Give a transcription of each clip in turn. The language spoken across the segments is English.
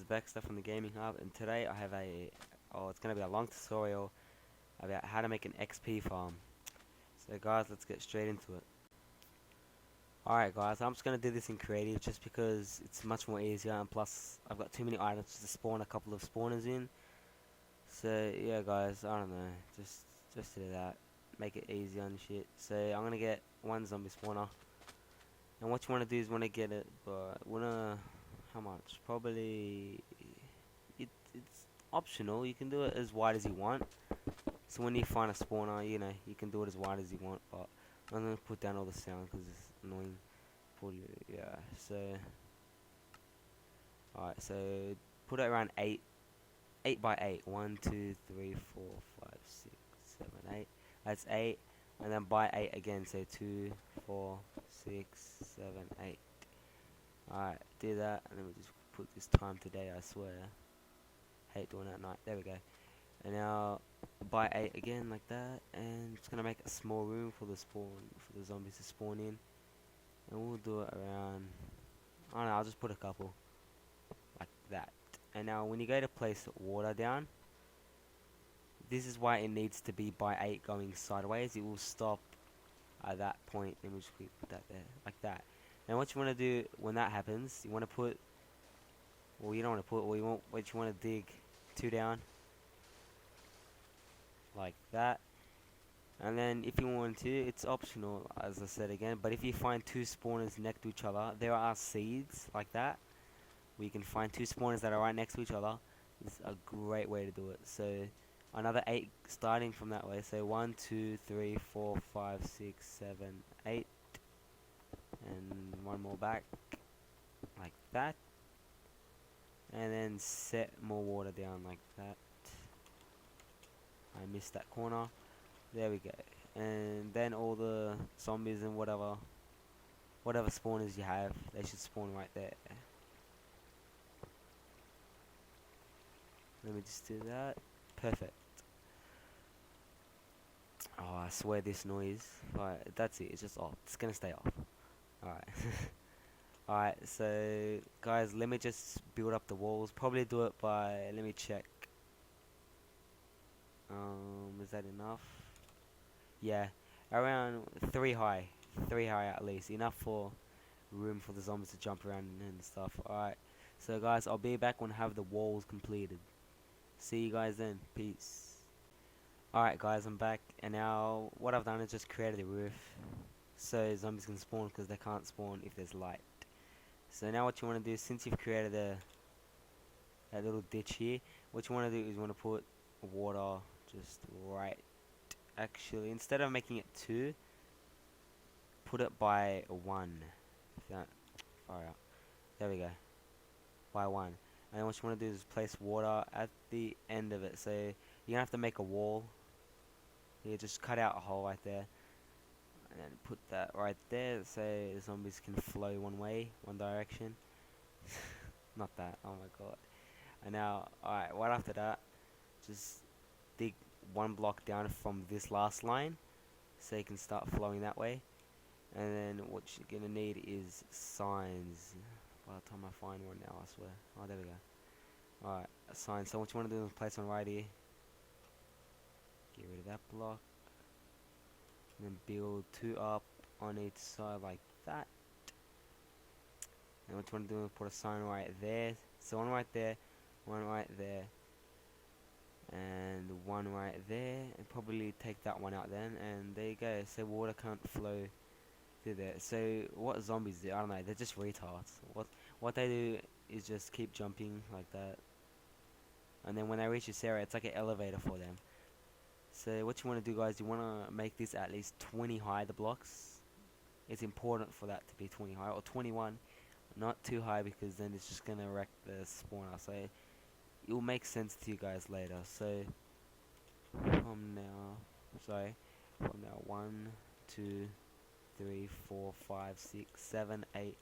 Bexta from the Gaming Hub, and today I have it's going to be a long tutorial about how to make an XP farm. So guys, let's get straight into it. Alright guys, I'm just going to do this in creative just because it's much more easier, and plus I've got too many items to spawn a couple of spawners in. So yeah guys, I don't know, just do that, make it easy on shit. So I'm going to get one zombie spawner, and what you want to do is want to get it, but how much? Probably it's optional. You can do it as wide as you want. So when you find a spawner, you can do it as wide as you want. But I'm gonna put down all the sound because it's annoying. Yeah. So alright. So put it around 8 by 8. 1, 2, 3, 4, 5, 6, 7, 8. That's 8, and then by 8 again. So 2, 4, 6, 7, 8. Alright, do that, and then we just put this time today, I swear. Hate doing that at night. There we go. And now by 8 again, like that, and it's gonna make a small room for the zombies to spawn in. And we'll do it around, I don't know, I'll just put a couple like that. And now when you go to place water down, this is why it needs to be by 8 going sideways. It will stop at that point, and we'll just put that there, like that. And what you want to do when that happens, you want to put, well, you don't want to put, well, you want to dig 2 down, like that. And then if you want to, it's optional, as I said again, but if you find 2 spawners next to each other, there are seeds like that, where you can find 2 spawners that are right next to each other. It's a great way to do it. So another 8 starting from that way. So 1, 2, 3, 4, 5, 6, 7, 8. And one more back, like that, and then set more water down like that. I missed that corner. There we go. And then all the zombies and whatever spawners you have, they should spawn right there. Let me just do that. Perfect. Oh, I swear this noise. Right, that's it. It's just off. It's gonna stay off. Alright. Alright, so guys, let me just build up the walls. Probably do it by, let me check. Is that enough? Yeah, around 3 high. 3 high at least. Enough for room for the zombies to jump around and stuff. Alright, so guys, I'll be back when I have the walls completed. See you guys then. Peace. Alright guys, I'm back, and now what I've done is just created a roof so zombies can spawn, because they can't spawn if there's light. So now what you want to do, since you've created that little ditch here, what you want to do is you want to put water just right. Actually, instead of making it 2, put it by 1. Far out. There we go. By 1. And then what you want to do is place water at the end of it. So you're gonna have to make a wall. Here, just cut out a hole right there, and then put that right there so the zombies can flow one direction. Not that, oh my god. And now, alright, right after that, just dig 1 block down from this last line so you can start flowing that way. And then what you're gonna need is signs. By the time I find one now, I swear. Oh, there we go. Alright, a sign. So what you want to do is place one right here. Get rid of that block. And then build 2 up on each side like that. And what you want to do is put a sign right there. So one right there, one right there, and one right there. And probably take that one out then. And there you go. So water can't flow through there. So what zombies do, I don't know, they're just retards. What they do is just keep jumping like that. And then when they reach this area, it's like an elevator for them. So what you want to do, guys, you want to make this at least 20 high, the blocks. It's important for that to be 20 high, or 21. Not too high, because then it's just going to wreck the spawner. So it will make sense to you guys later. So from now, 1, 2, 3, 4, 5, 6, 7, 8, 9,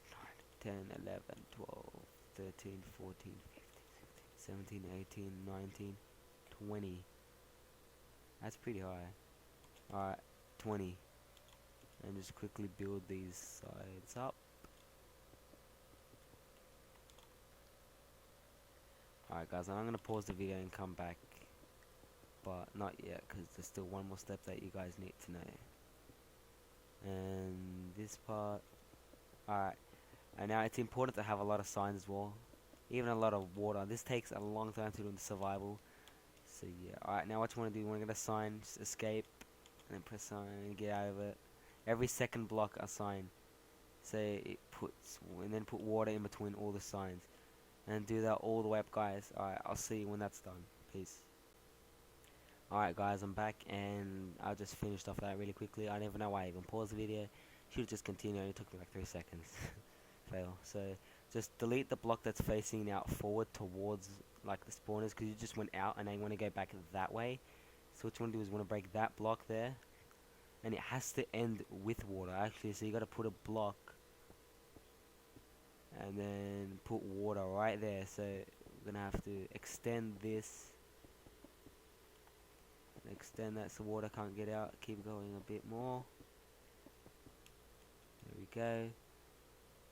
10, 11, 12, 13, 14, 15, 16, 17, 18, 19, 20. That's pretty high. Alright, 20. And just quickly build these sides up. Alright guys, I'm gonna pause the video and come back, but not yet because there's still one more step that you guys need to know. And this part, alright, and now it's important to have a lot of signs as well, even a lot of water. This takes a long time to do in the survival. So yeah, alright, now what you want to do, you want to get a sign, just escape, and then press sign and get out of it. Every second block a sign. So it puts, and then put water in between all the signs. And do that all the way up, guys. Alright, I'll see you when that's done. Peace. Alright guys, I'm back, and I just finished off that really quickly. I don't even know why I even paused the video. Should've just continued, it only took me like 3 seconds. Fail. So just delete the block that's facing out forward towards like the spawners, because you just went out and now you want to go back that way. So what you want to do is you want to break that block there, and it has to end with water actually. So you got to put a block and then put water right there. So we're gonna have to extend this, extend that so water can't get out. Keep going a bit more. There we go.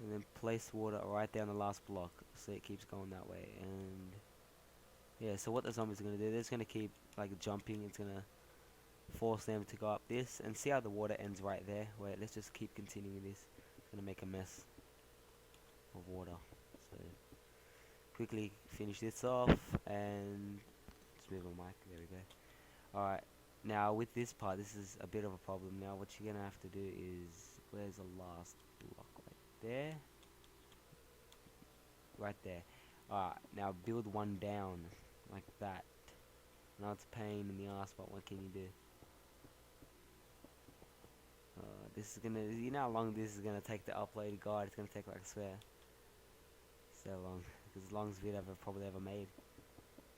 And then place water right down the last block so it keeps going that way. And yeah, so what the zombies are going to do, they're just going to keep like jumping. It's going to force them to go up this, and see how the water ends right there. Wait, let's just keep continuing this. It's going to make a mess of water. So quickly finish this off and just move my mic. There we go. Alright, now with this part, this is a bit of a problem. Now what you're going to have to do is, where's the last block? There, right there. Alright, now build one down like that. Now it's a pain in the ass, but what can you do? This is gonna, you know how long this is gonna take to upload? God, it's gonna take, like, I swear, so long. Because the longest video I've probably ever made.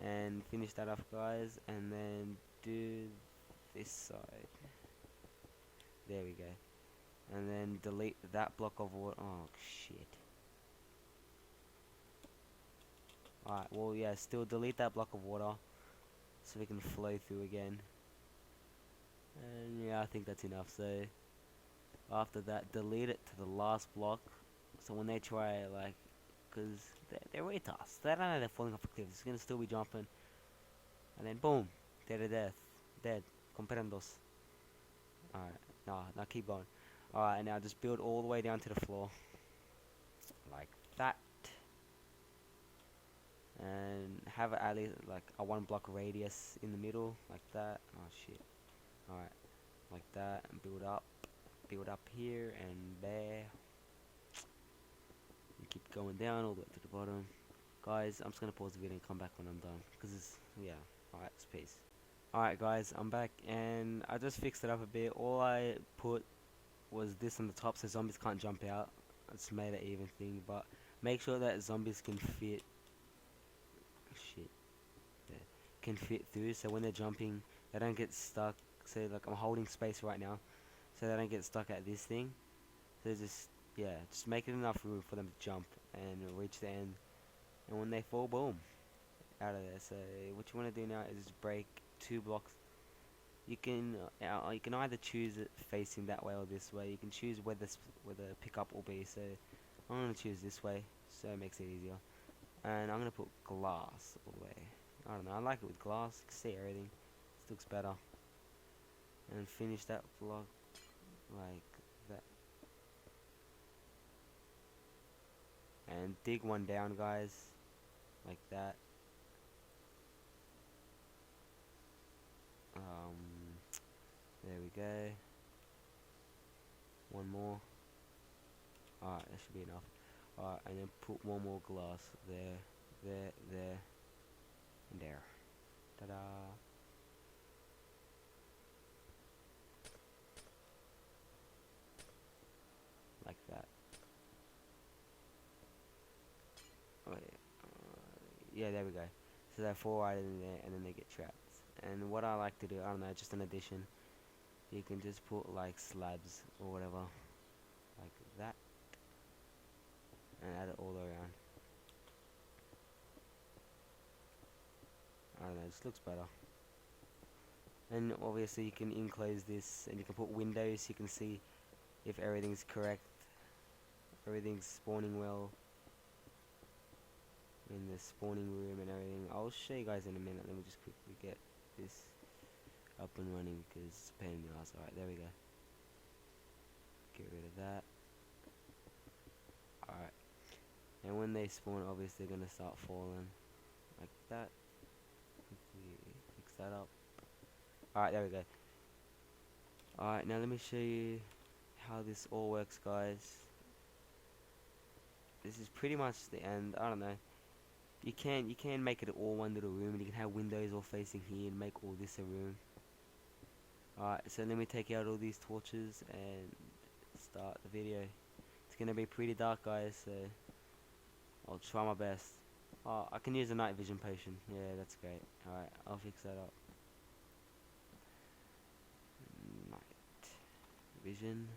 And finish that off, guys, and then do this side. There we go. And then delete that block of water. Oh shit. Alright, well yeah, still delete that block of water so we can flow through again. And yeah, I think that's enough. So after that, delete it to the last block. So when they try, like, because they're retards, they don't know they're falling off a cliff. It's gonna still be jumping, and then boom, dead to death, dead. Comprendos. Alright, nah, keep going. Alright, and now just build all the way down to the floor, like that. And have it at least like a 1 block radius in the middle, like that. Oh shit. Alright, like that, and build up here and there. And keep going down all the way to the bottom. Guys, I'm just gonna pause the video and come back when I'm done, because it's, yeah. Alright, it's peace. Alright guys, I'm back, and I just fixed it up a bit. All I put was this on the top so zombies can't jump out. I just made an even thing, but make sure that zombies can fit can fit through, so when they're jumping they don't get stuck. So like, I'm holding space right now so they don't get stuck at this thing. So just, yeah, just make it enough room for them to jump and reach the end, and when they fall, boom, out of there. So what you want to do now is break 2 blocks. You can either choose it facing that way or this way. You can choose where the pickup will be. So I'm gonna choose this way, so it makes it easier. And I'm gonna put glass all the way. I don't know, I like it with glass. You can see everything. It looks better. And finish that block like that. And dig one down, guys, like that. There we go. One more. Alright, that should be enough. Alright, and then put one more glass there, there, and there. Ta-da! Like that. Okay. Yeah, there we go. So they're 4 right in there, and then they get trapped. And what I like to do, I don't know, just an addition, you can just put like slabs or whatever, like that, and add it all the way around. I don't know, it just looks better. And obviously you can enclose this, and you can put windows so you can see if everything's correct, everything's spawning well. in the spawning room and everything. I'll show you guys in a minute. Let me just quickly get this up and running because it's a pain in the ass. Alright, there we go. Get rid of that. Alright. And when they spawn, obviously they're gonna start falling. Like that. Quickly fix that up. Alright, there we go. Alright, now let me show you how this all works, guys. This is pretty much the end. I don't know. You can make it all one little room, and you can have windows all facing here and make all this a room. Alright, so let me take out all these torches and start the video. It's gonna be pretty dark, guys, so I'll try my best. Oh, I can use a night vision potion. Yeah, that's great. Alright, I'll fix that up. Night vision.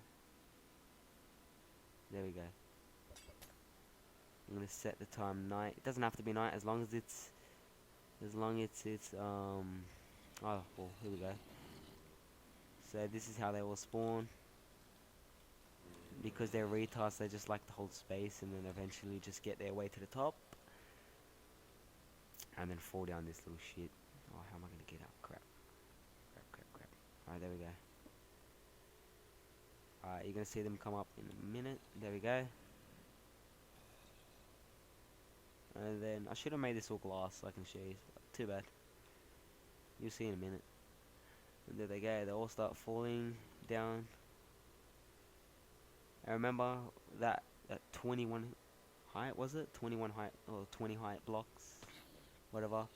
There we go. I'm gonna set the time night. It doesn't have to be night as long as it's oh well, here we go. So this is how they will spawn. Because they're retards, they just like to hold space and then eventually just get their way to the top. And then fall down this little shit. Oh, how am I gonna get up? Crap. Alright, there we go. Alright, you're gonna see them come up in a minute. There we go. And then I should have made this all glass so I can show you. Too bad. You'll see in a minute. And there they go. They all start falling down. I remember that 21 height, was it? 21 height or 20 height blocks, whatever,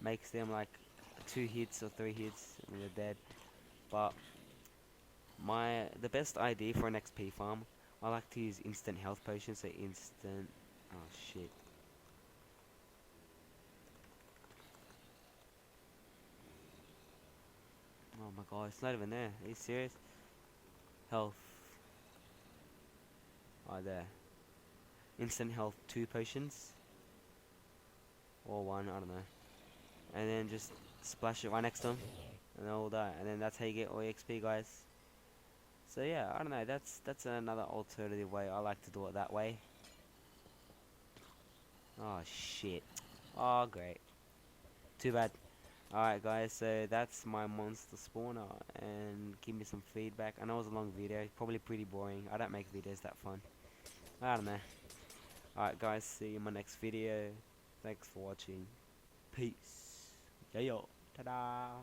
makes them like 2 hits or 3 hits and they're dead. But the best idea for an XP farm, I like to use instant health potions. So instant. Oh shit. Oh my god, it's not even there. Are you serious? Health. Oh, there. Instant health 2 potions. Or 1, I don't know. And then just splash it right next to them. And they'll all die. And then that's how you get all XP, guys. So yeah, I don't know. That's another alternative way. I like to do it that way. Oh shit. Oh great. Too bad. Alright guys, so that's my monster spawner, and give me some feedback. I know it was a long video, probably pretty boring. I don't make videos that fun. I don't know. Alright guys, see you in my next video. Thanks for watching. Peace. Yeah, yo. Ta-da.